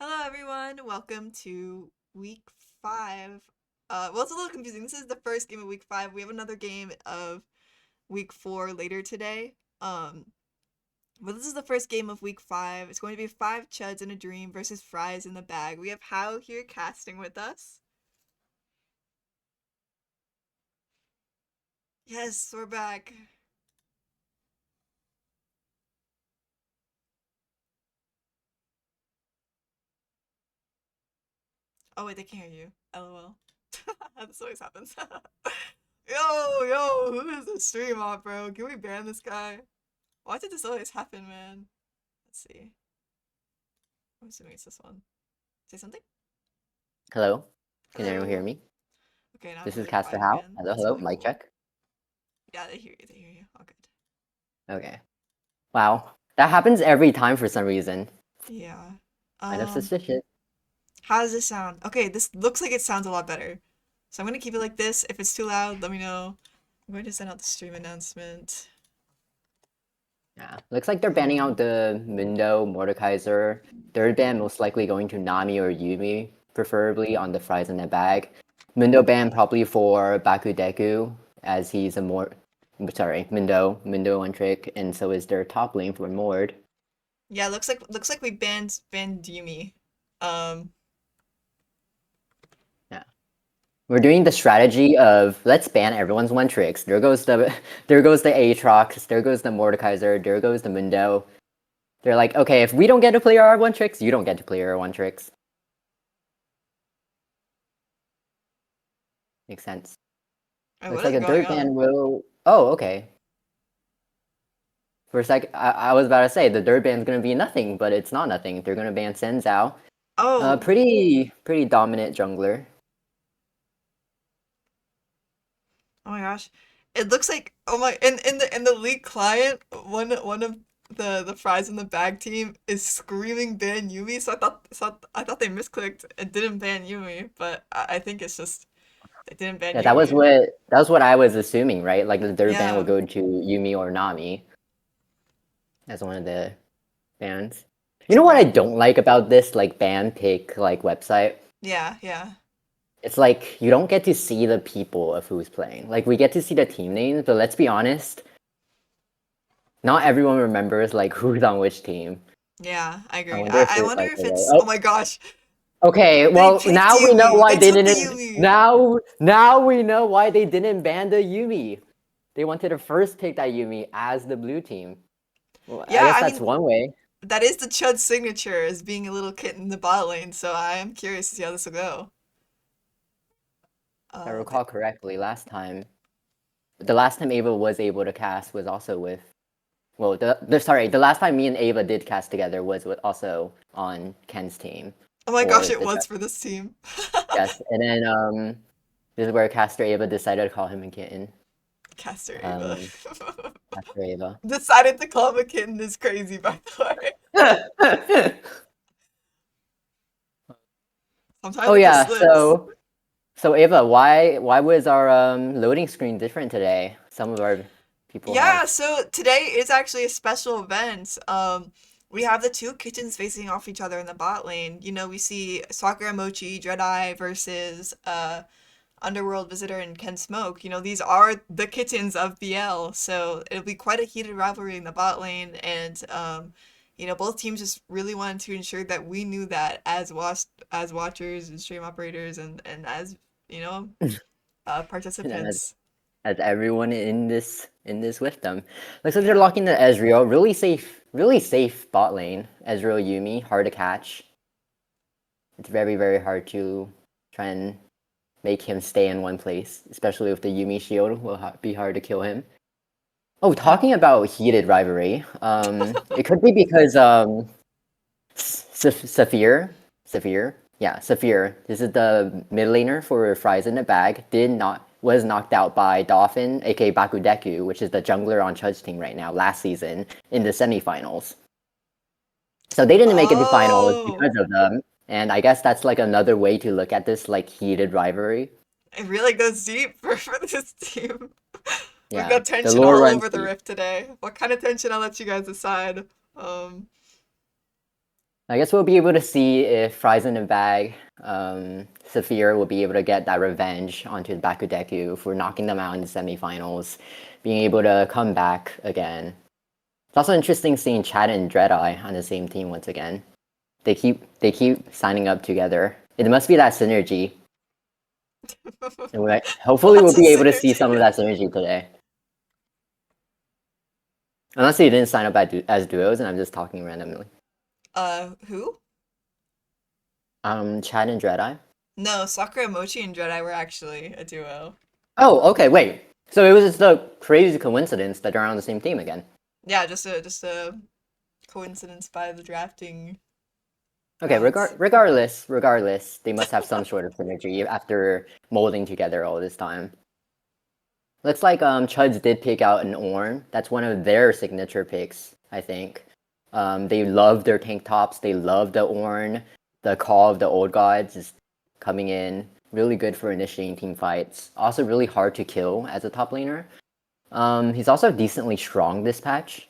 Hello, everyone. Welcome to week five. Well, it's a little confusing. This is the first game of week five. We have another game of week four later today. But this is the first game of week five. It's going to be five chuds in a dream versus fries in the bag. We have How here casting with us. Yes, we're back. Oh wait, they can't hear you. LOL. This always happens. Yo, who is the stream off, bro? Can we ban this guy? Why did this always happen, man? Let's see. I'm assuming it's this one. Say something? Hello, can anyone hear Hello. me? Okay, now This they're is really Caster quiet How. again. Hello, That's hello, really mic cool. check. Yeah, they hear you. They hear you. All good. Okay. Wow, that happens every time for some reason. Yeah. Kind of Um, suspicious. how does this sound? Okay, this looks like it sounds a lot better. So I'm gonna keep it like this. If it's too loud, let me know. I'm going to send out the stream announcement. Yeah, looks like they're banning out Um, the Mundo, Mordekaiser. Third ban most likely going to Nami or Yumi, preferably on the fries in the bag. Mundo ban probably for Bakudeku, as he's a more, sorry, Mundo one trick, and so is their top lane for Mord. yeah, looks like we banned Yumi. Um, Yeah. We're doing the strategy of let's ban everyone's one tricks. There goes the Aatrox, there goes the Mordekaiser, there goes the Mundo. They're like, okay, if we don't get to play our one tricks, you don't get to play our one tricks. Makes sense. wait, what Looks like is a going dirt ban on? will. Oh, okay. For a sec, I was about to say the dirt ban's gonna be nothing, but it's not nothing. They're gonna ban Senzao. Oh, Pretty dominant jungler. oh my gosh. It looks like oh my in the league client, one of the fries in the bag team is screaming ban Yumi, so I thought they misclicked and didn't ban Yumi, but I think it's just they didn't ban Yeah, Yumi. that was what I was assuming, right? Like the dirt ban will Yeah. go to Yumi or Nami as one of the bans. You know what I True. don't like about this like ban pick like website? Yeah, yeah. It's like you don't get to see the people of who's playing. Like we get to see the team names, but let's be honest, not everyone remembers like who's on which team. Yeah, I I agree. wonder if I there's wonder like if a way. it's oh Oh, my gosh. okay. They Well, picked now we know Yumi. why They they took the didn't. Yumi. Now we know why they didn't ban the Yumi. They wanted to first pick that Yumi as the blue team. Well, I Yeah, guess I that's mean one way. that is the Chud signature as being a little kitten in the bot lane, so I am curious to see how this will go. If I They, recall correctly, the last time Ava was able to cast was also with. Well, the last time me and Ava did cast together was with also on Ken's team, oh my or gosh, it the was for this team. yes, and then this is where Caster Ava decided to call him a kitten. Caster Ava. Um, Caster Ava. Decided to call him a kitten is crazy, by the way. Oh Sometimes it just yeah, slips. so Ava, why was our loading screen different today? Some of our people Yeah, have. so today is actually a special event. We have the two kittens facing off each other in the bot lane. You know, we see Sakura Mochi, Dreadeye versus Underworld Visitor and Ken Smoke. You know, these are the kittens of BL, so it'll be quite a heated rivalry in the bot lane, and you know, both teams just really wanted to ensure that we knew that as watchers and stream operators and as you know as, participants. as everyone in this with them. Looks like they're Yeah. locking the Ezreal. Really safe bot lane. Ezreal Yumi, hard to catch. It's very hard to try and make him stay in one place, especially with the Yumi shield. Will be hard to kill him. Oh, Yeah. talking about heated rivalry, it could be because Saphir, yeah, Saphir. This is the mid laner for Fries in the Bag. Was knocked out by Dolphin, aka Bakudeku, which is the jungler on Chud's team right now. Last season in the semifinals, so they didn't make it to finals Oh, because of them. And I guess that's like another way to look at this like heated rivalry. it really goes deep for this team. We've Yeah, got the tension lore all runs over the deep. rift today. What kind of tension? I'll let you guys decide. Um, I guess we'll be able to see if Fries in the Bag, Saphir will be able to get that revenge onto the Bakudeku for knocking them out in the semifinals, being able to come back again. It's also interesting seeing Chad and Dreadeye on the same team once again. They keep signing up together. It must be that synergy. And hopefully we'll Lots of be able to see synergy. some of that synergy today. Unless they didn't sign up as duos and I'm just talking randomly. Who? Chad and Dreadeye. No, Sakura Mochi and Jedi were actually a duo. Oh, okay, wait. So it was just a crazy coincidence that they're on the same team again. Yeah, just a coincidence by the drafting Okay, gods. regardless, they must have some sort of synergy after molding together all this time. Looks like Chuds did pick out an Ornn. That's one of their signature picks, I think. They love their tank tops. They love the Ornn. The Call of the Old Gods is coming in. Really good for initiating team fights. Also really hard to kill as a top laner. He's also decently strong this patch.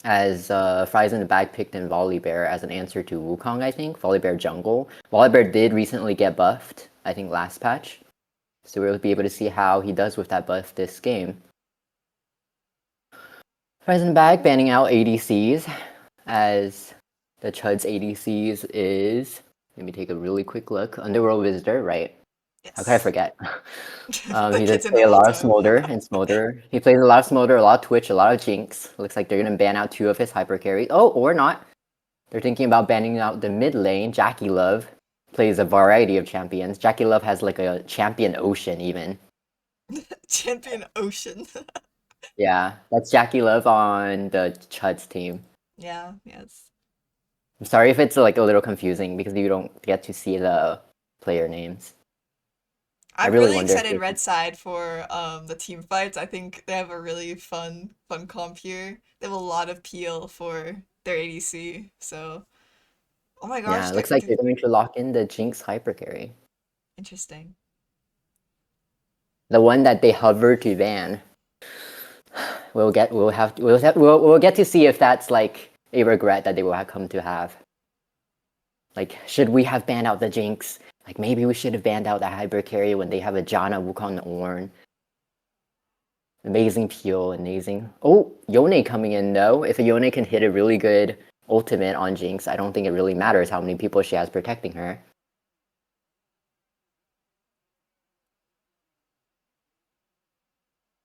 As Fries in the Bag picked in Volibear as an answer to Wukong, I think. Volibear jungle. Volibear did recently get buffed, I think last patch. So we'll be able to see how he does with that buff this game. Fries in the Bag banning out ADCs, as the Chuds ADCs is... Let me take a really quick look. Underworld Visitor, right? How could I Yes. forget? The He does kitten play the a whole lot of time. Smolder and Smolder. He plays a lot of Smolder, a lot of Twitch, a lot of Jinx. Looks like they're gonna ban out 2 of his hyper carries. Oh, or not. They're thinking about banning out the mid lane. Jackie Love plays a variety of champions. Jackie Love has like a champion ocean even. Champion Ocean. Yeah, that's Jackie Love on the Chuds team. Yeah, yes. I'm sorry if it's like a little confusing because you don't get to see the player names. I I'm really really wonder if excited they... Red Side for the team fights. I think they have a really fun comp here. They have a lot of peel for their ADC. So, oh my gosh, Yeah, it looks like they're going to lock in the Jinx hyper carry. interesting. The one that they hover to ban. We'll get to see if that's like a regret that they will have come to have. Like, should we have banned out the Jinx? Like, maybe we should have banned out the hyper carry when they have a Janna, Wukong, Ornn. Amazing peel, amazing. Oh, Yone coming in though. If a Yone can hit a really good ultimate on Jinx, I don't think it really matters how many people she has protecting her.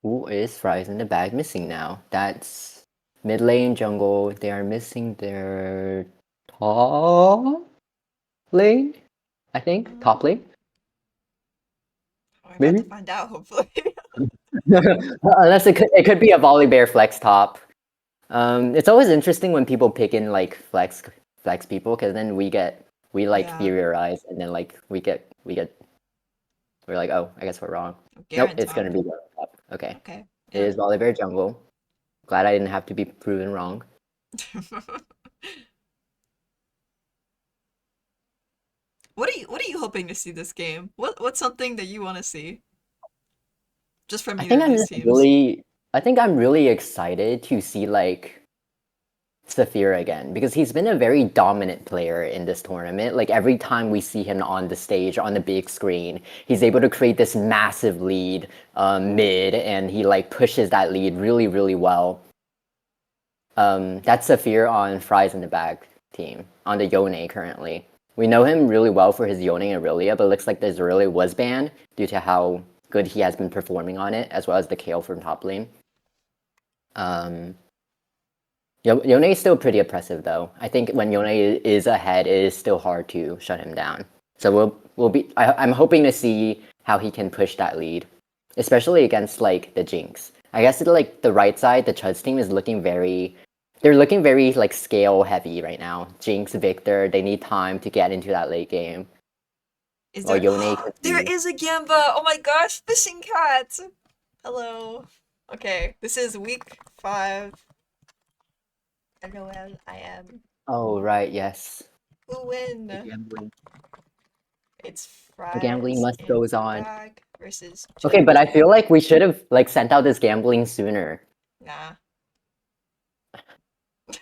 Who is Fries in the Bag missing now? That's mid lane jungle. They are missing their top lane, I think. Top Um, lane, we're about to maybe. find out, hopefully. Unless it could be a Volibear flex top. It's always interesting when people pick in like flex people because then we like Yeah, theorize and then like we're like, oh, I guess we're wrong. Nope, Garen it's gonna top. be Garen top. Okay, Okay, it yeah. is Volibear jungle. Glad I didn't have to be proven wrong. What are you hoping to see this game? What's something that you want to see just from I either think of I'm these just teams? really, I think I'm really excited to see like Saphir again because he's been a very dominant player in this tournament. Like every time we see him on the stage on the big screen, he's able to create this massive lead mid, and he like pushes that lead really, really well. That's Saphir on Fries in the Bag team on the Yone currently. We know him really well for his Yone and Aurelia, but it looks like this Aurelia was banned due to how good he has been performing on it, as well as the Kale from top lane. Um, Yone is still pretty oppressive though. I think when Yone is ahead, it is still hard to shut him down. So we'll be. I'm hoping to see how he can push that lead, especially against like the Jinx. I guess like the right side, the Chuds team is looking very. They're looking very like scale heavy right now. Jinx, Victor, they need time to get into that late game. Is Or there? Yone could There be. is a Gamba. Oh my gosh, fishing cat. Hello. Okay, this is week 5. LOL, I am. Oh right, yes. Who The win? gambling. It's The gambling fries must in goes the on. bag versus Okay, but Chuds. I feel like we should have like sent out this gambling sooner. Nah,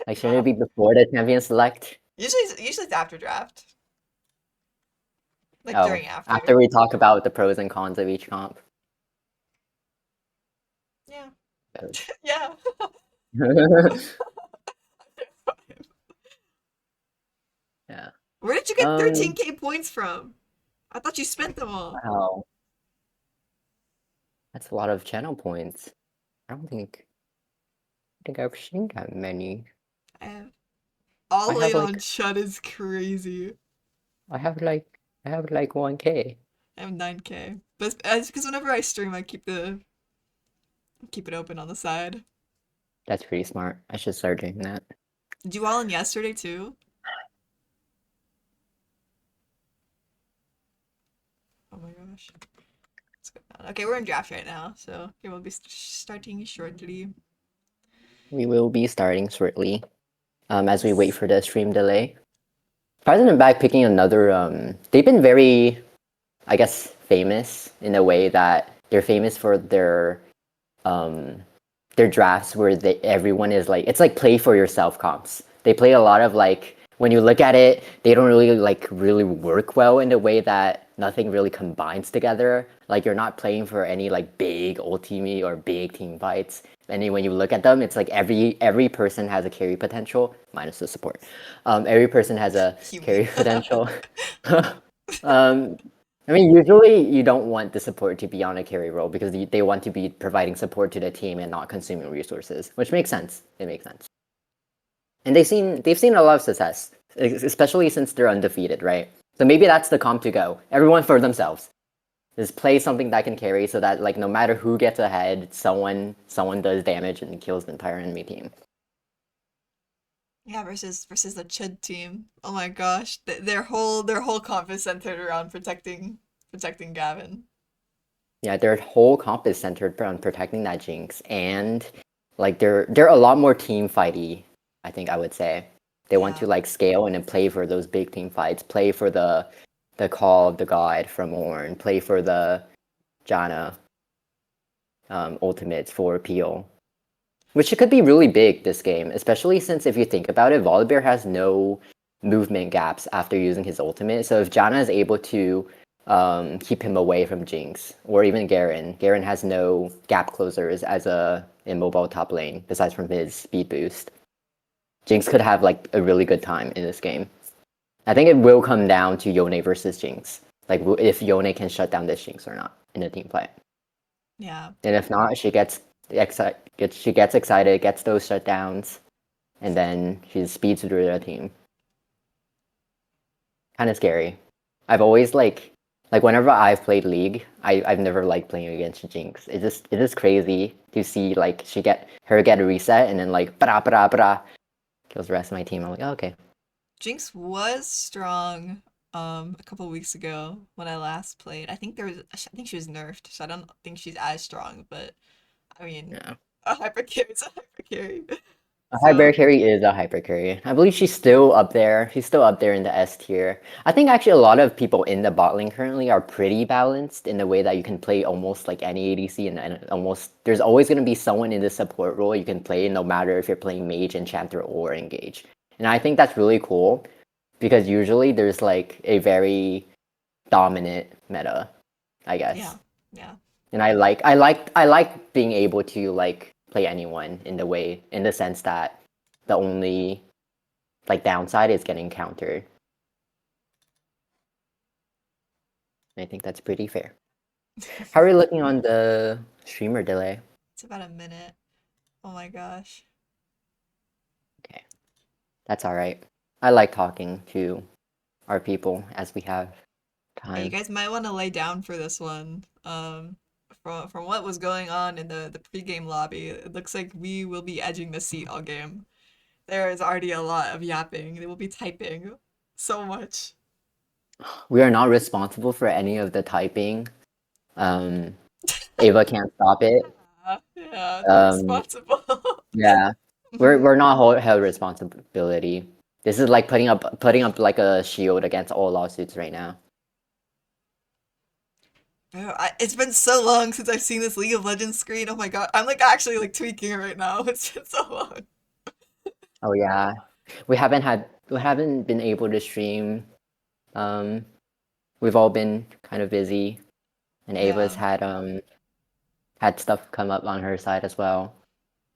Like, shouldn't nah. it be before the champion select? Usually it's after draft, like Oh, during after. after we talk about the pros and cons of each comp. Yeah. Yeah. Yeah. Where did you get Um, 13K points from? I thought you spent them all. wow, that's a lot of channel points. I don't think I've seen that many. I have all I the have way on like Chud is crazy. I have like I have like 1K. I have 9K. But it's because whenever I stream, I keep it open on the side. That's pretty smart. I should start doing that. Did you all in yesterday too? Oh my gosh. Let's go down. Okay, we're in draft right now, so okay, we'll be starting shortly. We will be starting shortly. As we wait Yes. for the stream delay. President Back picking another. They've been very, I guess, famous in a way that they're famous for um, their drafts where everyone is like it's like play for yourself comps. They play a lot of like when you look at it, they don't really work well in the way that nothing really combines together. Like you're not playing for any like big ultimate or big team fights. And then when you look at them, it's like every person has a carry potential, minus the support. Every person has a Human. carry potential. um, I mean, usually you don't want the support to be on a carry role because they want to be providing support to the team and not consuming resources, which makes sense. It makes sense. And they've seen a lot of success, especially since they're undefeated, right? So maybe that's the comp to go. Everyone for themselves. Just play something that can carry so that like no matter who gets ahead, someone does damage and kills the entire enemy team. Yeah, versus the Chud team. Oh my gosh, their whole comp is centered around protecting Gavin. Yeah, their whole comp is centered on protecting that Jinx, and like they're a lot more team fighty. I think I would say they want to Yeah. like scale and then play for those big team fights, play for the call of the god from Ornn, play for the Janna ultimates for Peel, which could be really big this game, especially since if you think about it, Volibear has no movement gaps after using his ultimate. So if Janna is able to keep him away from Jinx, or even Garen has no gap closers as a immobile top lane, besides from his speed boost. Jinx could have like a really good time in this game. I think it will come down to Yone versus Jinx. Like if Yone can shut down this Jinx or not in a team fight. Yeah. And if not, she gets excited, gets those shutdowns, and then she speeds through the team. Kind of scary. I've always like whenever I've played League, I've never liked playing against Jinx. It's just crazy to see like her get a reset and then like bra bra bra kills the rest of my team. I'm like, oh, okay. Jinx was strong a couple weeks ago when I last played. I think she was nerfed, so I don't think she's as strong, but I mean, Yeah. a hyper carry is a hyper carry. A high bear So, carry is a hyper carry. I believe she's still up there. She's still up there in the S tier. I think actually a lot of people in the bot lane currently are pretty balanced in the way that you can play almost like any ADC and almost there's always going to be someone in the support role you can play no matter if you're playing mage, enchanter, or engage. And I think that's really cool because usually there's like a very dominant meta, I yeah. guess. Yeah. And I like being able to like play anyone in the sense that the only like downside is getting countered. I think that's pretty fair. How are you looking on the streamer delay? It's about a minute. Oh my gosh. Okay, that's all right. I like talking to our people as we have Yeah, you time. guys might want to lay down for this one. From what was going on in the pregame lobby, it looks like we will be edging the seat all game. There is already a lot of yapping. They will be typing so much. We are not responsible for any of the typing. Um, Ava can't stop it. Yeah, not Um, responsible. yeah, we're not held responsibility. This is like putting up like a shield against all lawsuits right now. Bro, it's been so long since I've seen this League of Legends screen. Oh my god, I'm like actually like tweaking it right now. It's been so long. Oh yeah, we haven't had we haven't been able to stream. Um, we've all been kind of busy, and Ava's Yeah, had stuff come up on her side as well.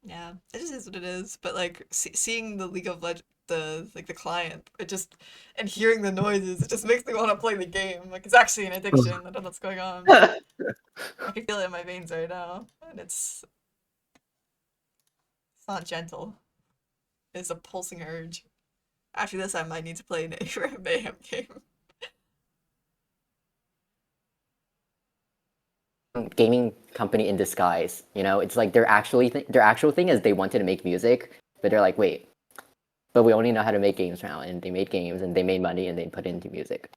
yeah. It just is what it is. But like seeing the League of Legends, the like the client, it just and hearing the noises, it just makes me want to play the game. Like it's actually an addiction. I don't know what's going on. I can feel it in my veins right now, and it's not gentle. It's a pulsing urge. After this, I might need to play a mayhem game. Gaming company in disguise. You know, it's like their actual thing is they wanted to make music, but they're like, wait, but we only know how to make games now, and they made games and they made money and they put it into music.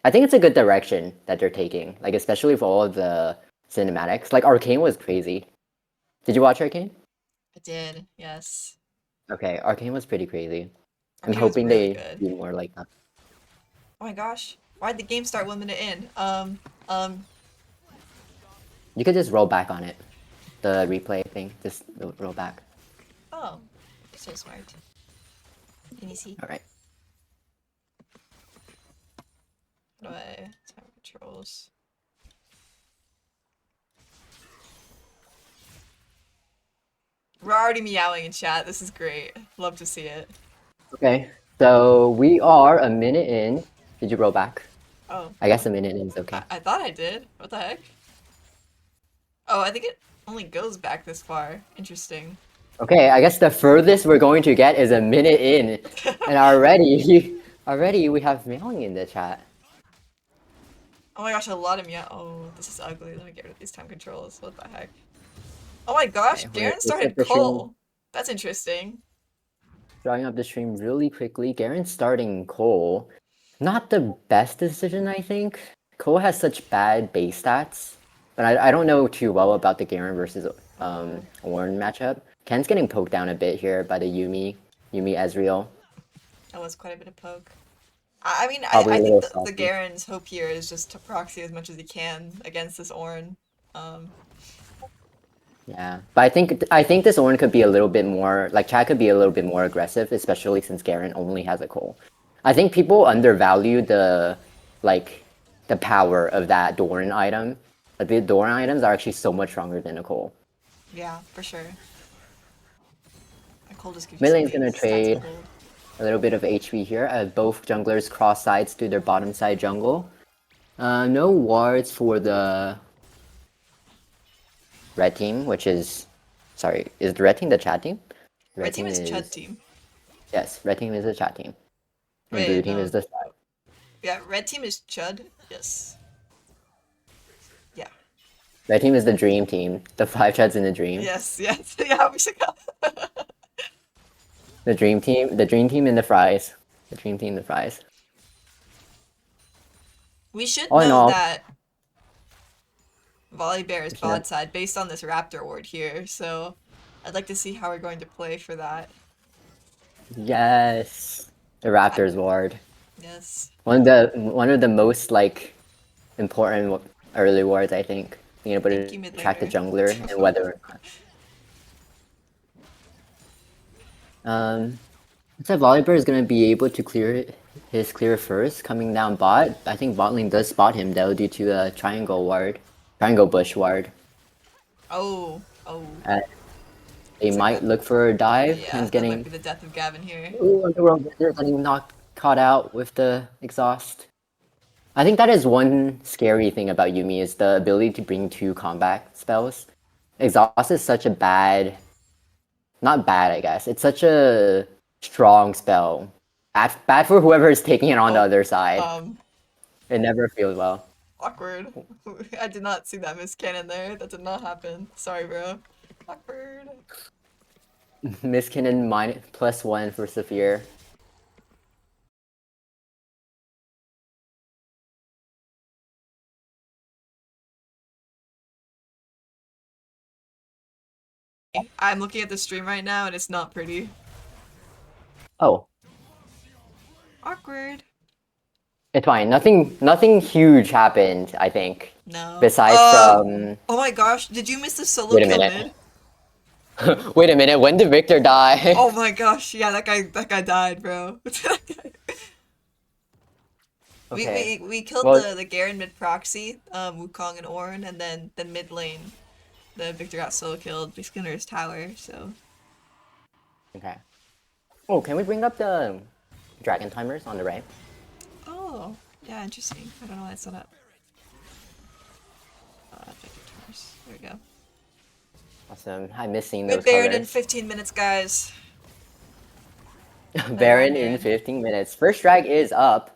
I think it's a good direction that they're taking, like especially for all of the cinematics. Like Arcane was crazy. Did you watch Arcane? I did, yes. Okay, Arcane was pretty crazy. I'm Arcane was hoping really they good. do more like that. Oh my gosh, why'd the game start 1 minute in? You could just roll back on it, the replay thing. Just roll back. Oh, so smart. Can you see? All right. How do I time controls? We're already meowing in chat. This is great. Love to see it. Okay. So we are a minute in. Did you roll back? Oh, I guess a minute in is I, okay. I thought I did. What the heck? Oh, I think it only goes back this far. Interesting. Okay, I guess the furthest we're going to get is a minute in, and already we have mailing in the chat. Oh my gosh, a lot of meow. Oh, this is ugly. Let me get rid of these time controls. What the heck? Oh my gosh, Okay, Garen let's get started the stream Cole. That's interesting. drawing up the stream really quickly. Garen's starting Cole. Not the best decision, I think. Cole has such bad base stats, but I don't know too well about the Garen versus Oh, Ornn matchup. Ken's getting poked down a bit here by the Yumi Ezreal. that was quite a bit of poke. I mean, Probably I a think little the salty. Garen's hope here is just to proxy as much as he can against this Ornn. Um, Yeah, but I think this Ornn could be a little bit more like Chad could be a little bit more aggressive, especially since Garen only has a Cole. I think people undervalue like the power of that Doran item. Like the Doran items are actually so much stronger than a Cole. yeah, for sure. A Cole just gives you Mid so lane's many gonna stats and trade gold. a little bit of HP here as both junglers cross sides to their bottom side jungle. No wards for the red team, which is sorry, is the red team the chat team? Red Red team team is Chud is team. yes, red team is the chat team. And blue Wait, team is no. the side. Yeah, red team is Chud. Yes. Yeah. Red team is the dream team. The five Chuds in the dream. Yes, yes. Yeah, we should go. The dream team in the fries. The dream team, the fries. We should All in know all, that Volibear is you know, bot side based on this Raptor ward here, so I'd like to see how we're going to play for that. yes, the I, Raptors ward. yes. One of the most like important early wards, I think. Being able Thank to you, mid track the laner. jungler and whether. Looks like Volibear is gonna be able to clear his clear first, coming down bot. I think bot lane does spot him though due to a triangle bush ward. Oh, oh. They Looks like might that. look for a dive. Yeah, Ken's that might getting be the death of Gavin here. Underworld Wizard getting not caught out with the exhaust. I think that is one scary thing about Yumi is the ability to bring two combat spells. Exhaust is such a bad, not bad, I guess. It's such a strong spell. Bad for whoever is taking it on the Oh, other side. um, It never feels well. awkward. I did not see that miss cannon there. That did not happen. Sorry, bro. Awkward. Miskinnen +1 for Saphir. I'm looking at the stream right now and it's not pretty. Oh, Awkward. it's fine. Nothing huge happened, I think. No. Besides from Oh my gosh, did you miss the solo wait a kill minute. mid? Wait a minute, when did Victor die? Oh my gosh, yeah, that guy died, bro. We Okay. we we killed Well, the Garen mid proxy, Wukong and Ornn, and then mid lane, the Victor got solo killed, basically under his tower. So okay. Oh, can we bring up the dragon timers on the right? oh yeah, interesting. I don't know why it's not up. Victor timers. There we go. Awesome. I miss seeing Mid those Baron in colors. 15 minutes, guys. Play Iron Baron in Baron. 15 minutes. First drag is up.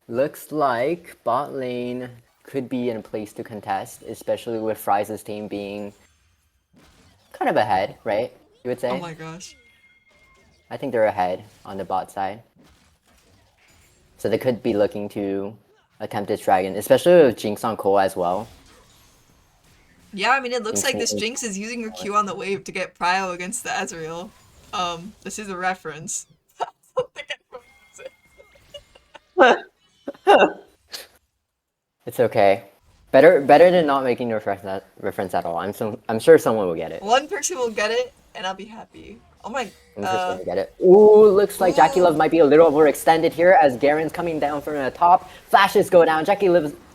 Looks like bot lane could be in a place to contest, especially with Fry's team being kind of ahead, right? You would Oh say? my gosh. I think they're ahead on the bot side. So they could be looking to attempt this dragon, especially with Jinx on Cole as well. Yeah, I mean, it looks Jinx like this making- Jinx is using her Q on the wave to get Prio against the Ezreal. This is a reference. I don't think anyone knows it. It's okay. Better than not making a reference at all. I'm sure someone will get it. One person will get it, and I'll be happy. Oh my, I'm sure someone will get it. Ooh, looks like Jackie ooh. Love might be a little overextended here as Garen's coming down from the top. Flashes go down.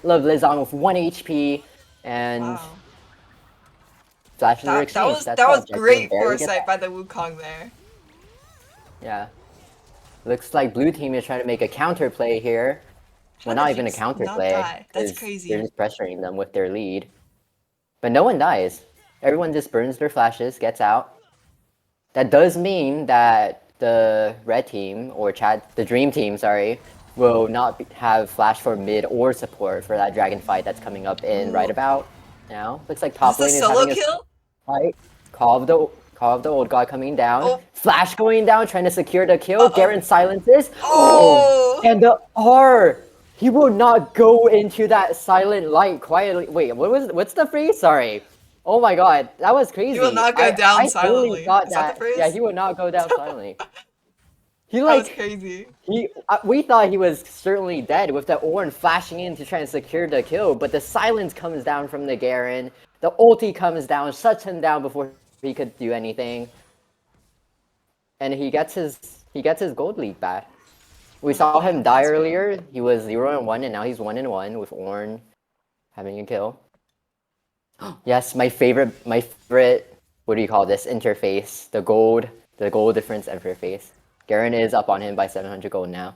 Love lives on with 1 HP, and Wow. flashes are That exchanged. was That's that how was Jackie and great Barry get foresight that. by the Wukong there. Yeah. Looks like blue team is trying to make a counter play here. How Well, did not that even a Jinx counter not play, die? That's because they're crazy. just pressuring them with their lead. But no one dies. Everyone just burns their flashes, gets out. That does mean that the red team, or the dream team, sorry, will not have flash for mid or support for that dragon fight that's coming up in right Ooh. about now. Looks like Is top this lane a is solo having a kill? fight. Call of the old god coming down. Oh. Flash going down, trying to secure the kill. Uh-oh. Garen silences. Oh, Oh! and the R. He will not go into that silent light quietly. Wait, what's the phrase? Sorry. Oh my god, that was He will crazy. not go I down totally silently. thought Is that the that. Yeah, phrase? he would not go down silently. He That was like crazy. we thought he was certainly dead with the Ornn flashing in to try and secure the kill, but the silence comes down from the Garen. The ulti comes down, shuts him down before he could do anything, and he gets his gold lead back. We saw him die earlier. He was 0-1, and now he's 1-1 with Ornn having a kill. Yes, my favorite. What do you call this interface? The gold difference interface. Garen is up on him by 700 gold now.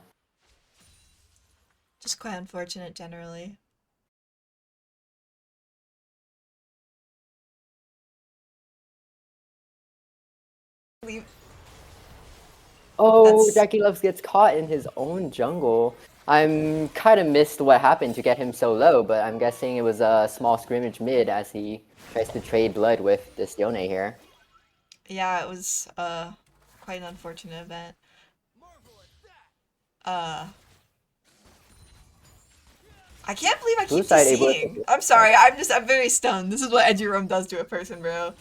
Just quite unfortunate generally. Leave. Oh, That's Jackie Loves gets caught in his own jungle. I'm kind of missed what happened to get him so low, but I'm guessing it was a small scrimmage mid as he tries to trade blood with this Yone here. yeah, it was quite an unfortunate event. Uh I can't believe I Blue keep side able to. DCing. I'm sorry, I'm very stunned. This is what Edgy Rum does to a person, bro.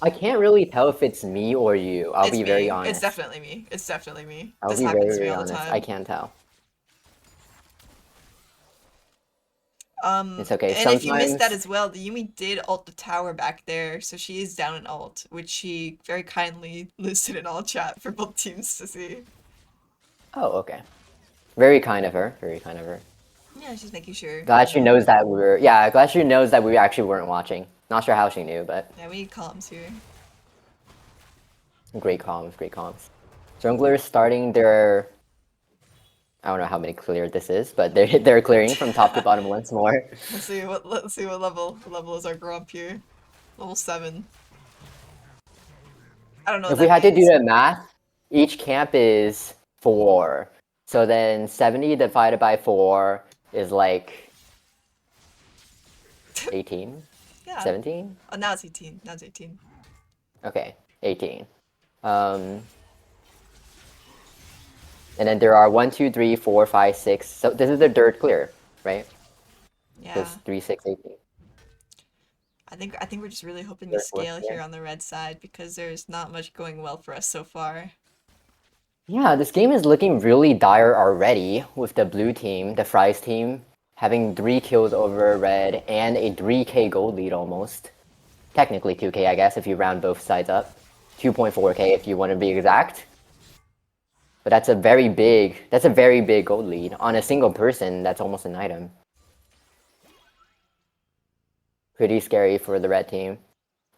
I can't really tell if it's me or you. I'll It's be very me. It's honest. definitely me. It's definitely me. I'll This be very, happens to me very all the honest. I time. can't tell. It's okay. And if you missed that Sometimes. as well, the Yumi did ult the tower back there, so she is down an ult, which she very kindly listed in all chat for both teams to see. Oh, okay. Very kind of her. Very kind of her. Yeah, she's making sure. Glad she knows that we were. Yeah, glad she knows that we actually weren't watching. Not sure how she knew, but Yeah, we need columns here. great comms, great comms. Junglers starting their. I don't know how many clear this is, but they're clearing from top to bottom once more. Let's see what level is our Grump here. Level 7. I don't know what If we that had to do means. the math, each camp is 4. So then 70 divided by 4 is like 18? Yeah. 17? Oh, now it's 18. Now it's 18. Okay, 18. Um, and then there are 1, 2, 3, 4, 5, 6. So this is the third clear, right? Yeah. Because 3, 6, 18. I think we're just really hoping we Third, fourth scale clear. here on the red side because there's not much going well for us so far. Yeah, this game is looking really dire already with the blue team, the Fries team, having 3 kills over red and a 3k gold lead almost. Technically 2k, I guess, if you round both sides up. 2.4k if you want to be exact. But that's a very big gold lead. On a single person, that's almost an item. Pretty scary for the red team.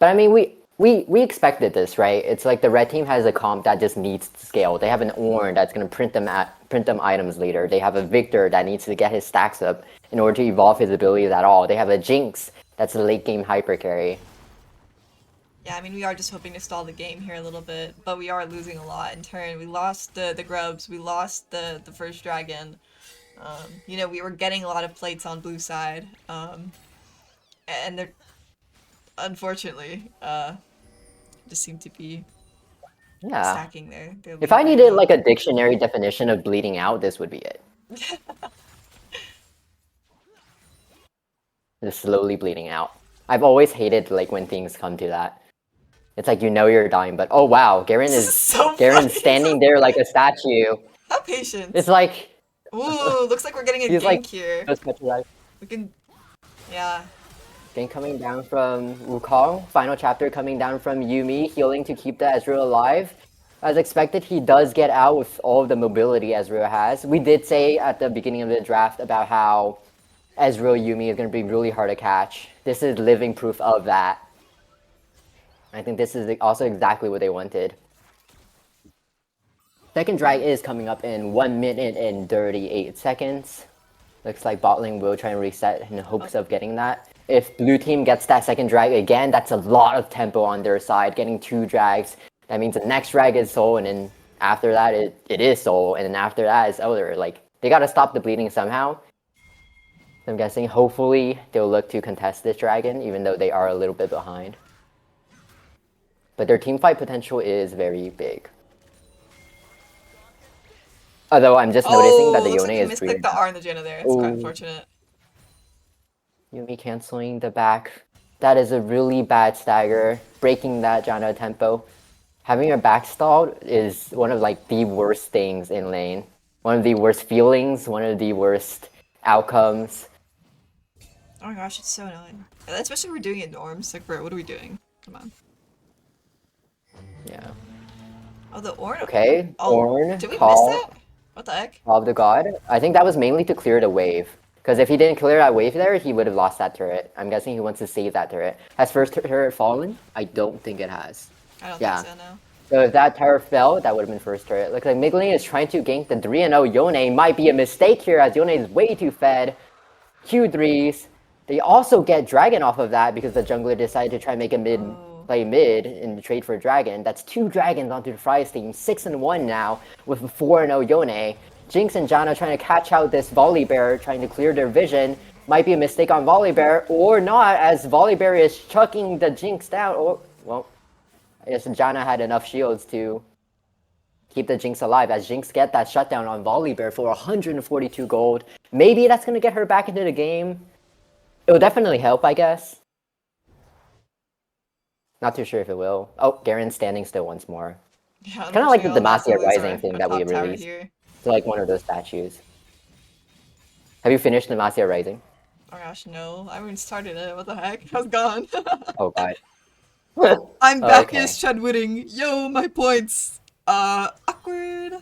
But I mean, we expected this, right? It's like the red team has a comp that just needs to scale. They have an Ornn that's gonna print them items later. They have a Victor that needs to get his stacks up in order to evolve his abilities at all. They have a Jinx that's a late game hyper carry. Yeah, I mean, we are just hoping to stall the game here a little bit, but we are losing a lot in turn. We lost the grubs, we lost the first dragon. You know, we were getting a lot of plates on blue side, and they're unfortunately just seem to be Yeah. stacking their If lead I right needed now. like a dictionary definition of bleeding out, this would be it. Just slowly bleeding out. I've always hated like when things come to that. It's like you know you're dying, but oh wow, This is so Garen's funny. standing there like a statue. Have It's patience. like Ooh, looks like we're getting a he's like gank here. just petrified. We can, yeah. Gank coming down from Wukong. Final chapter coming down from Yuumi, healing to keep the Ezreal alive. As expected, he does get out with all of the mobility Ezreal has. We did say at the beginning of the draft about how Ezreal Yuumi is going to be really hard to catch. This is living proof of that. I think this is also exactly what they wanted. Second drag is coming up in 1 minute and 38 seconds. Looks like bot lane will try and reset in hopes of getting that. If blue team gets that second drag again, that's a lot of tempo on their side. Getting 2 drags, that means the next drag is soul, and then after that it is soul, and then after that is Elder. Like, they gotta stop the bleeding somehow. So I'm guessing hopefully they'll look to contest this dragon, even though they are a little bit behind. But their team fight potential is very big. Although I'm just noticing that Oh, the looks Yone like he is misclicked breathing. the R in the Janna there. It's quite Oh, unfortunate. Yuumi canceling the back. That is a really bad stagger, breaking that Janna tempo. Having your back stalled is one of like the worst things in lane. One of the worst feelings, one of the worst outcomes. Oh my gosh, it's so annoying. Especially if we're doing it norms. Like, bro, what are we doing? Come on. Yeah. Oh, the Ornn. Okay, Oh, Ornn, did we miss that? What the heck? Call of the God. I think that was mainly to clear the wave. Because if he didn't clear that wave there, he would have lost that turret. I'm guessing he wants to save that turret. Has first turret fallen? I don't think it has. I don't think Yeah. so, no. So if that tower fell, that would have been first turret. Looks like Migling is trying to gank the 3-0 Yone. Might be a mistake here as Yone is way too fed. Q3s. They also get Dragon off of that because the jungler decided to try and make a Oh. play mid in trade for Dragon. That's 2 Dragons onto the Fry's team. 6-1 now with a 4-0 Yone. Jinx and Janna trying to catch out this Volibear, trying to clear their vision. Might be a mistake on Volibear or not, as Volibear is chucking the Jinx down. Or, well, I guess Janna had enough shields to keep the Jinx alive, as Jinx get that shutdown on Volibear for 142 gold. Maybe that's going to get her back into the game. It will definitely help, I guess. Not too sure if it will. Oh, Garen's standing still once more. Yeah, Kind of like unfortunately, the I'll have to Demacia lose Rising thing our that we top tower released. here. It's like one of those statues. Have you finished Demacia Rising? Oh my gosh, no. I haven't even started it. What the heck? I was gone. Oh god. I'm Oh, back okay. as Chud winning. Yo, my points. Awkward.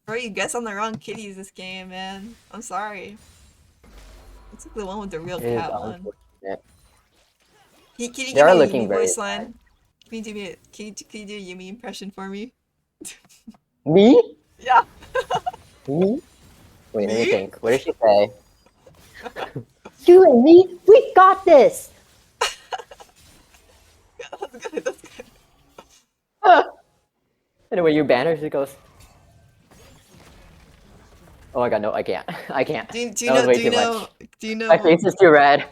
Bro, you guess on the wrong kitties this game, man. I'm sorry. It's like the one with the real It is cat one. unfortunate. Can you They give are me a looking Yumi very voice bad. line? Can you do a Yumi impression for me? Me? Yeah. Me? Wait, let me Me? think. What did she say? You and me, we got this! Yeah, that's good. That's good. And when you ban her, she goes, oh my god, no, I can't. I can't. Do you That was know? way Do you too know? much. Do you My know? face is too red.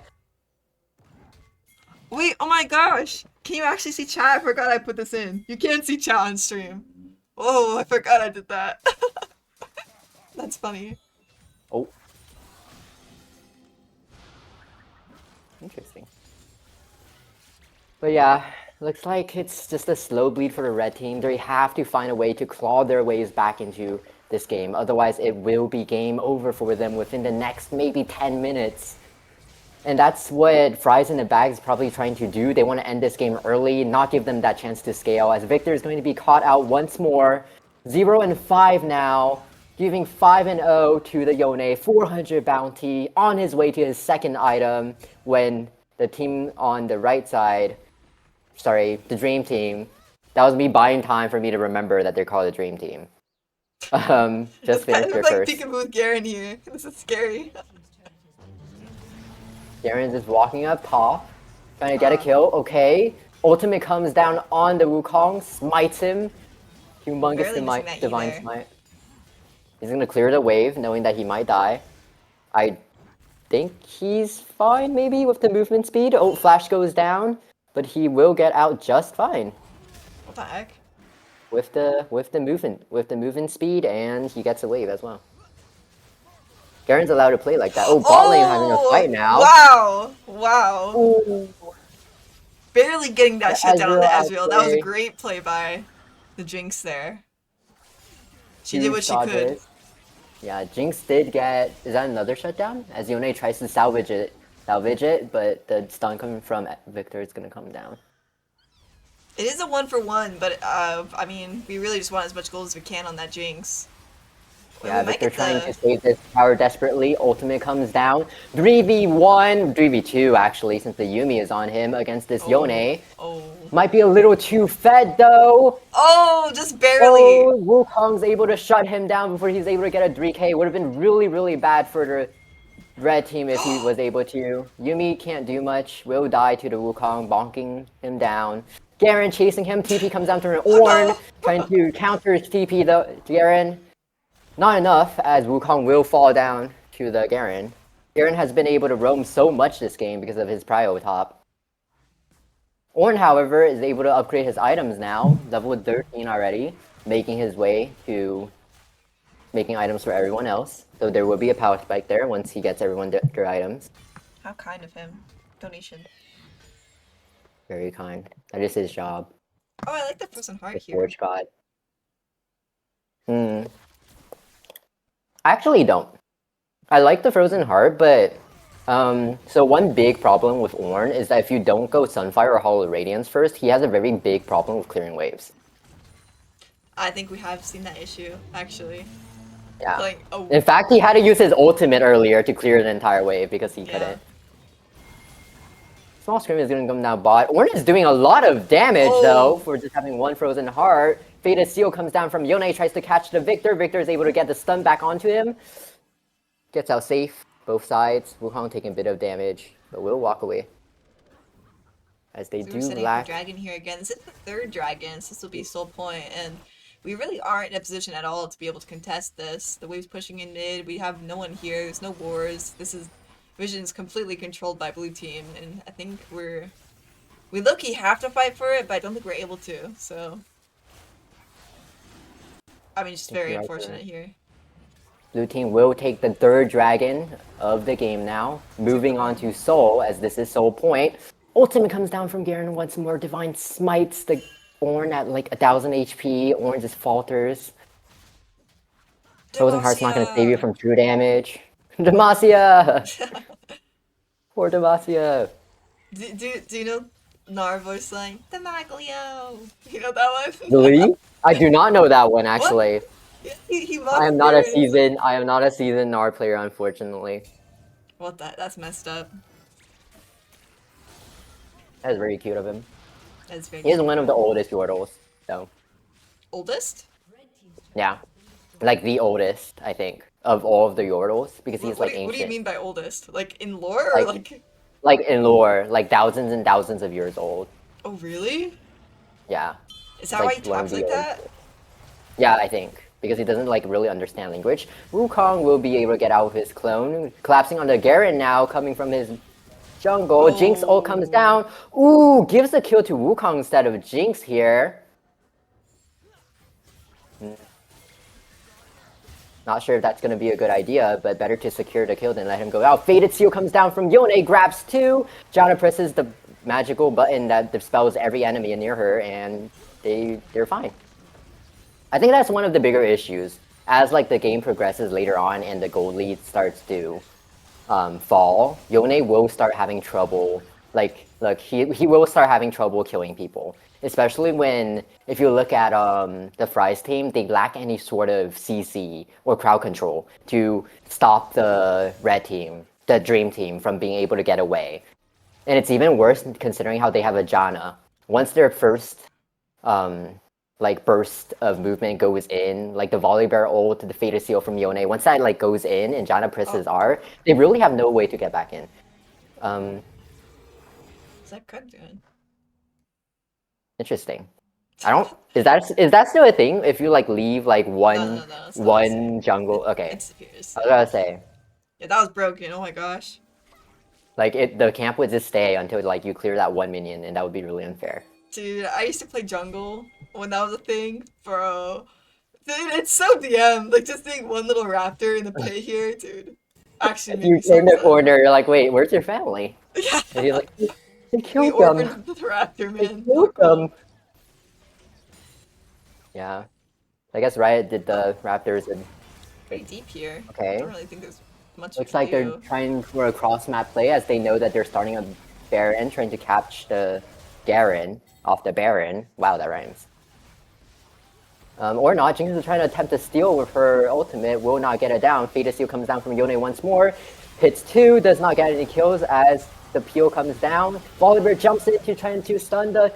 Wait! Oh my gosh! Can you actually see chat? I forgot I put this in. You can't see chat on stream. Whoa! I forgot I did that. That's funny. Oh. Interesting. But yeah, looks like it's just a slow bleed for the red team. They have to find a way to claw their ways back into this game. Otherwise, it will be game over for them within the next maybe 10 minutes. And that's what Fries in the Bag is probably trying to do. They want to end this game early, not give them that chance to scale, as Victor is going to be caught out once more. 0-5 now, giving 5-0 to the Yone. 400 bounty on his way to his second item when the team on the right side, sorry, the Dream Team, that was me buying time for me to remember that they're called the Dream Team. Just It's kind finished of their like first. peekaboo with Garen here. This is scary. Garen's just walking up top, trying to get a kill. Okay. Ultimate comes down on the Wukong, smites him. Humongous Barely missing that E divine there. smite. He's gonna clear the wave, knowing that he might die. I think he's fine, maybe, with the movement speed. Oh, Flash goes down, but he will get out just fine What the heck? with the movement speed, and he gets a wave as well. Garen's allowed to play like that. Oh, bot lane having a Oh! fight now. Wow! Wow. Ooh, Barely getting that the shut down on the Ezreal Ezreal. That was a outplay. great play by the Jinx there. She did what Huge she could. dodges. Yeah, Jinx did get. Is that another shutdown? As Yone tries to salvage it, but the stun coming from Victor is gonna come down. It is a 1-for-1, but I mean, we really just want as much gold as we can on that Jinx. Well, Yeah, we might Victor get trying to the. save this tower desperately. Ultimate comes down. 3v1, 3v2 actually, since the Yumi is on him against this Oh. Yone. Oh. Might be a little too fed though. Oh, just barely. Oh, Wukong's able to shut him down before he's able to get a 3k. Would have been really, really bad for the red team if he was able to. Yumi can't do much. Will die to the Wukong, bonking him down. Garen chasing him. TP comes down to an Ornn, trying to counter his TP though. Garen, not enough, as Wukong will fall down to the Garen. Garen has been able to roam so much this game because of his prio top. Ornn, however, is able to upgrade his items now, level 13 already, making his way to making items for everyone else. So there will be a power spike there once he gets everyone their items. How kind of him. Donation. Very kind. That is his job. Oh, I like the frozen heart The here. Forge God. I actually don't. I like the Frozen Heart, but so one big problem with Ornn is that if you don't go Sunfire or Hollow Radiance first, he has a very big problem with clearing waves. I think we have seen that issue, actually. Yeah. Like, oh, In fact, he had to use his ultimate earlier to clear the entire wave because he couldn't. Small Scream is going to come down bot. Ornn is doing a lot of damage though for just having one Frozen Heart. Fated Seal comes down from Yone, tries to catch the Victor. Victor is able to get the stun back onto him. Gets out safe, both sides. Wukong taking a bit of damage, but will walk away. As they so do we're setting up lack. the dragon here again. This is the third dragon, so this will be Soul Point, and we really aren't in a position at all to be able to contest this. The wave's pushing in mid, we have no one here, there's no wars. This is Vision's completely controlled by blue team, and I think we low-key have to fight for it, but I don't think we're able to, so I mean, it's just very unfortunate here. Blue team will take the third dragon of the game now. Moving on to Soul, as this is Soul Point. Ultimate comes down from Garen once more. Divine smites the Ornn at like 1000 HP. Ornn just falters. Frozen Heart's not going to save you from true damage. Demacia! Poor Demacia. Do you know Nar voice line? Demaglio! You know that one? Really? I do not know that one actually. He I mocks am not a Garen. seasoned NAR player, unfortunately. What that's messed up. That's very cute of him. That's very He is cute. one of the oldest Yordles, so Oldest? yeah. Like the oldest, I think, of all of the Yordles, because he's like ancient. What do you mean by oldest? Like in lore or like? Like in lore, like thousands and thousands of years old. Oh really? Yeah. Is that why he talks like that? Yeah, I think. Because he doesn't like really understand language. Wukong will be able to get out with his clone. Collapsing onto Garen now, coming from his jungle. Oh. Jinx ult comes down. Ooh, gives the kill to Wukong instead of Jinx here. Not sure if that's going to be a good idea, but better to secure the kill than let him go out. Fated Seal comes down from Yone, grabs two. Janna presses the magical button that dispels every enemy near her, and they're fine. I think that's one of the bigger issues. As like the game progresses later on and the gold lead starts to fall, Yone will start having trouble. Like, look, he will start having trouble killing people. Especially when, if you look at the Fry's team, they lack any sort of CC or crowd control to stop the red team, the Dream team, from being able to get away. And it's even worse considering how they have a Janna. Once their first like burst of movement goes in, like the volley bear ult, the Fated Seal from Yone, once that like goes in and Janna presses R, they really have no way to get back in. What's that Craig doing? Interesting. I don't. Is that still a thing? If you like leave like one No, it's not one jungle, okay. It disappears. I was gonna say, Yeah, that was broken. Oh my gosh. like the camp would just stay until like you clear that one minion, and that would be really unfair. Dude, I used to play jungle when that was a thing, bro. Dude, it's so DM. Like, just seeing one little raptor in the pit here, dude. Actually If made you me so turn the upset. corner, you're like, wait, where's your family? Yeah. And you're like, they We killed them. orphaned the raptor, They man. killed Not cool. them. Yeah. I guess Riot did the Raptors and Pretty deep here. okay. I don't really think there's much Looks we like can they're do. trying for a cross map play as they know that they're starting a Baron, trying to catch the Garen off the Baron. Wow, that rhymes. Or not, Jinx is trying to attempt to steal with her ultimate, will not get it down. Fated Seal comes down from Yone once more. Hits 2, does not get any kills as the peel comes down. Volibear jumps in to try to stun the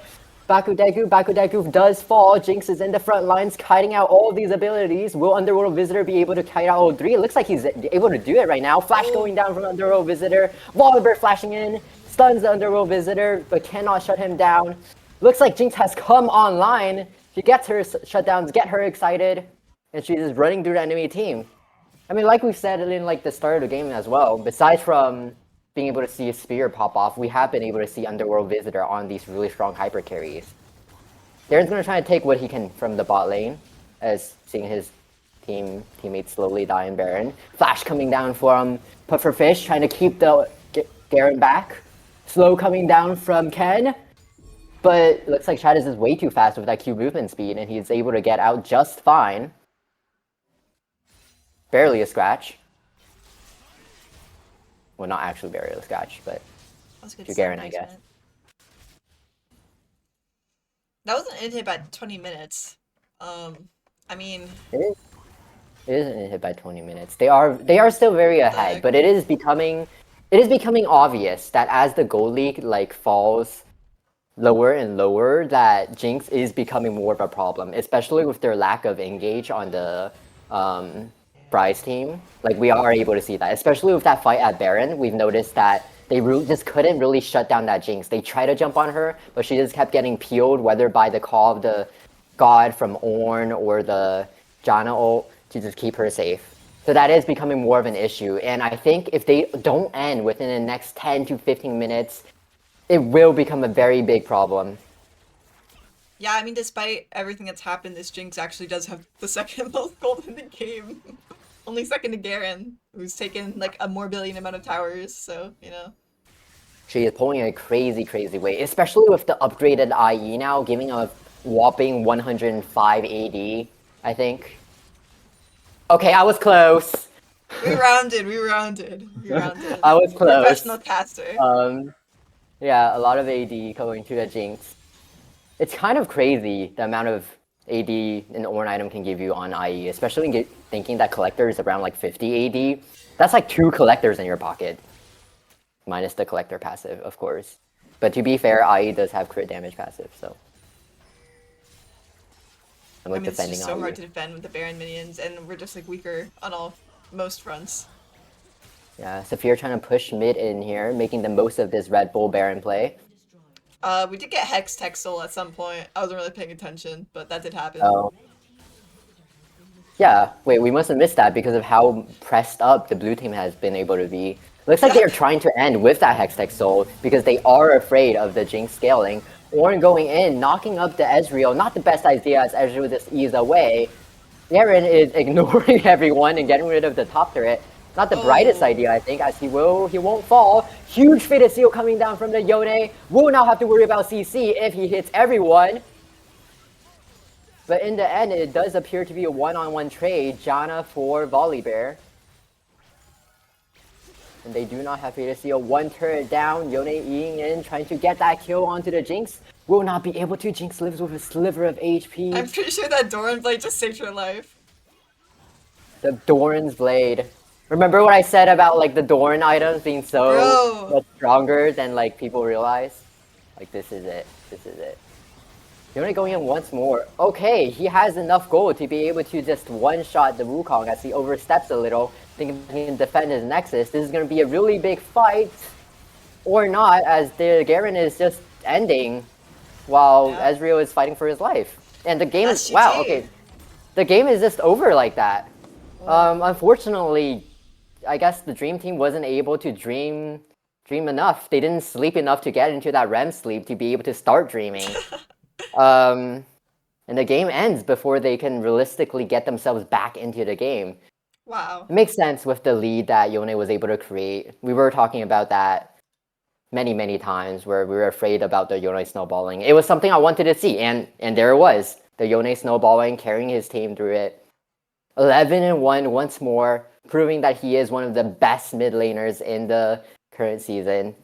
Bakudegu. Bakudegu does fall. Jinx is in the front lines, kiting out all of these abilities. Will Underworld Visitor be able to kite out all 3? It looks like he's able to do it right now. Flash going down from Underworld Visitor. Volibear flashing in, stuns the Underworld Visitor, but cannot shut him down. Looks like Jinx has come online. She gets her shutdowns, get her excited, and she's just running through the enemy team. I mean, like we said in like the start of the game as well, besides from being able to see a spear pop off, we have been able to see Underworld Visitor on these really strong hyper carries. Darren's gonna try to take what he can from the bot lane, as seeing his teammates slowly die in Baron. Flash coming down from Pufferfish, trying to keep the Garen back. Slow coming down from Ken. But it looks like Chuds is way too fast with that Q movement speed, and he's able to get out just fine. Barely a scratch. Well, not actually barely a scratch, but to Garen, I guess. That was an hit by 20 minutes. I mean, It isn't hit by 20 minutes. They are still very ahead, but it is becoming obvious that as the gold league like falls lower and lower, that Jinx is becoming more of a problem, especially with their lack of engage on the Bryce team. Like, we are able to see that, especially with that fight at Baron. We've noticed that they just couldn't really shut down that Jinx. They tried to jump on her, but she just kept getting peeled, whether by the call of the god from Ornn or the Janna ult to just keep her safe. So that is becoming more of an issue, and I think if they don't end within the next 10 to 15 minutes, it will become a very big problem. yeah, I mean, despite everything that's happened, this Jinx actually does have the second most gold in the game. Only second to Garen, who's taken like a more billion amount of towers, so, you know. She is pulling a crazy, crazy weight, especially with the upgraded IE now, giving a whopping 105 AD, I think. Okay, I was close. We rounded. I was close. Professional caster. Yeah, a lot of AD going to the Jinx. It's kind of crazy the amount of AD an Ornn item can give you on IE, especially thinking that collector is around like 50 AD. That's like 2 collectors in your pocket. Minus the collector passive, of course. But to be fair, IE does have crit damage passive, so. I'm like defending it's just so IE. hard to defend with the Baron minions, and we're just like weaker on most fronts. Yeah, Saphir trying to push mid in here, making the most of this Red Bull Baron play. We did get Hex Texel at some point. I wasn't really paying attention, but that did happen. Oh. Yeah, wait, we must have missed that because of how pressed up the blue team has been able to be. Looks like they're trying to end with that Hextech Soul because they are afraid of the Jinx scaling. Ornn going in, knocking up the Ezreal. Not the best idea as Ezreal just ease away. Garen is ignoring everyone and getting rid of the top turret. Not the brightest idea, I think, as he won't fall. Huge Fated Seal coming down from the Yone. Will not have to worry about CC if he hits everyone. But in the end, it does appear to be a one-on-one trade. Janna for Volibear. And they do not have Fate to Seal. One turret down. Yone eating in, trying to get that kill onto the Jinx. Will not be able to. Jinx lives with a sliver of HP. I'm pretty sure that Doran blade just saved her life. The Doran's Blade. Remember what I said about like the Doran items being so Bro! much stronger than like people realize? Like this is it. This is it. Yone going in once more. Okay, he has enough gold to be able to just one-shot the Wukong as he oversteps a little, thinking he can defend his Nexus. This is going to be a really big fight. Or not, as the Garen is just ending while Yeah. Ezreal is fighting for his life. And the game, wow, SGT. okay. The game is just over like that. Wow. Unfortunately, I guess the Dream Team wasn't able to dream enough. They didn't sleep enough to get into that REM sleep to be able to start dreaming. Um, and the game ends before they can realistically get themselves back into the game. Wow. It makes sense with the lead that Yone was able to create. We were talking about that many times where we were afraid about the Yone snowballing. It was something I wanted to see, and there it was. The Yone snowballing, carrying his team through it. 11-1 once more, proving that he is one of the best mid laners in the current season.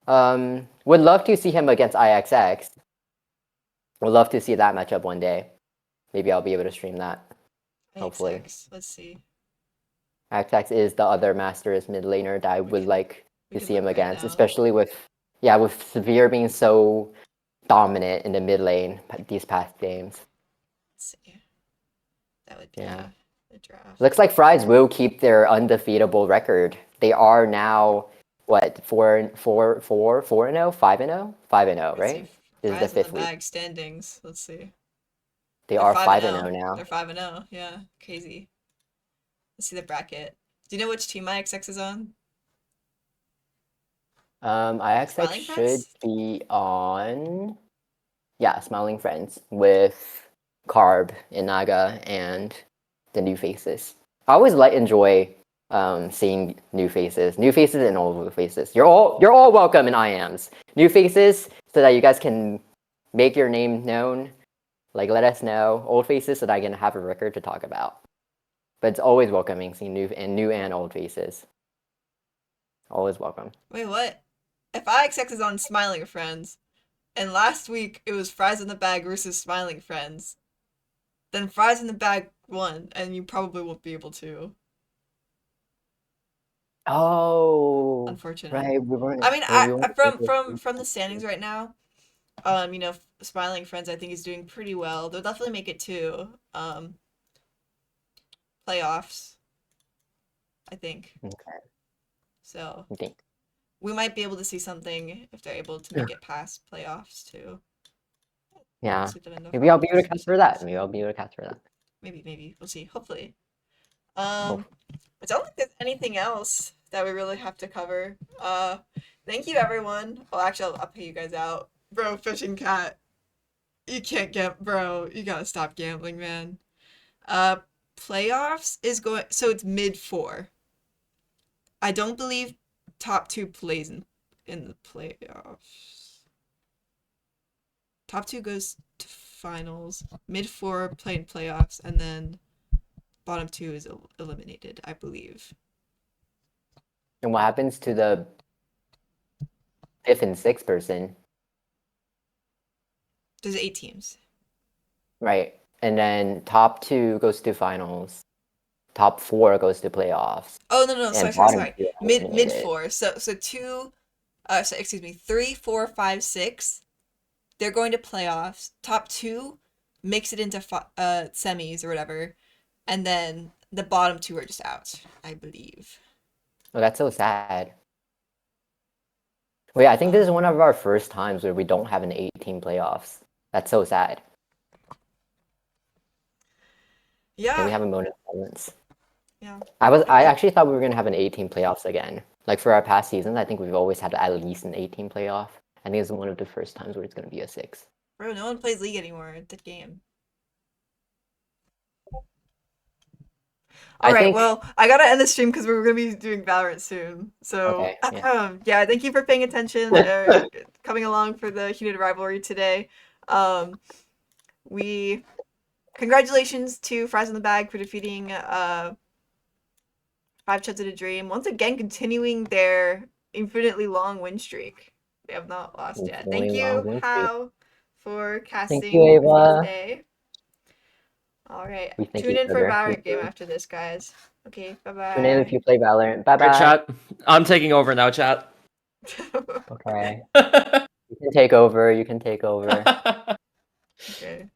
Would love to see him against IXX. Would love to see that matchup one day. Maybe I'll be able to stream that. Hopefully. XX. Let's see. IXX is the other Masters mid laner that I would like We to can see him look right against, now. especially with Severe being so dominant in the mid lane these past games. Let's see. That would be Yeah. the draft. Looks like Fries will keep their undefeatable record. They are now what 4-0, 4-0, 5-0, 5-0, Let's see. right? This is the Fries in the fifth week. bag standings. Let's see. They They're are 5-0. 5-0 now. They're 5-0. Yeah. Crazy. Let's see the bracket. Do you know which team IXX is on? IXX Smiling should Friends? be on, Smiling Friends with Carb, Inaga, and the new faces. I always enjoy seeing new faces and old faces. You're all welcome in IAMs. New faces so that you guys can make your name known. Like let us know. Old faces so that I can have a record to talk about. But it's always welcoming seeing new and old faces. Always welcome. Wait, what? If IXX is on Smiling Friends, and last week it was Fries in the Bag versus Smiling Friends, then Fries in the Bag won, and you probably won't be able to. Oh, Unfortunate. right. We weren't. I mean, Right, we weren't able from the standings right now, Smiling Friends I think is doing pretty well. They'll definitely make it to playoffs, I think. Okay, So I think. we might be able to see something if they're able to make it past playoffs too. Yeah. See them in the Maybe I'll be able to finals. catch for that. Maybe I'll be able to catch for that. Maybe we'll see. Hopefully. Oh, I don't think there's anything else that we really have to cover. Thank you everyone. Oh, actually, I'll pay you guys out, bro. Fishing cat, you can't get, bro. You gotta stop gambling, man. Uh, Playoffs is going. So it's mid four. I don't believe top two plays in the playoffs. Top two goes to finals. Mid four play in playoffs, and then bottom two is eliminated, I believe. and what happens to the fifth and sixth person, There's 8 teams. right? And then top two goes to finals. Top four goes to playoffs, Oh no, and bottom sorry. two are Mid eliminated. four. So two so excuse me, 3, 4, 5, 6. They're going to playoffs. Top two makes it into semis or whatever. And then the bottom two are just out, I believe. Oh, that's so sad. Wait, I think this is one Um of our first times where we don't have an 8-team playoffs. That's so sad. Can we yeah. have a moment of silence? Yeah. I actually thought we were gonna have an 8-team playoffs again. Like for our past seasons, I think we've always had at least an 8-team playoff. I think it's one of the first times where it's gonna be a 6. Bro, no one plays League anymore. It's a game. All I right, think well, I gotta end the stream because we're gonna be doing Valorant soon. So, okay, yeah. yeah, thank you for paying attention, coming along for the heated rivalry today. Um, we congratulations to Fries in the Bag for defeating Five Chuds in a Dream. Once again, continuing their infinitely long win streak. They have not lost yet. Thank Infinitely long you, win streak. How, for Thank you, casting with me Ava. today. All right. We thank Tune each in for other. We Valorant game do. after this, guys. Okay, Tune in if bye you play Valorant. Bye Alright, bye. chat. I'm taking over now, chat. bye. Okay. You can take over. You can take over. Okay.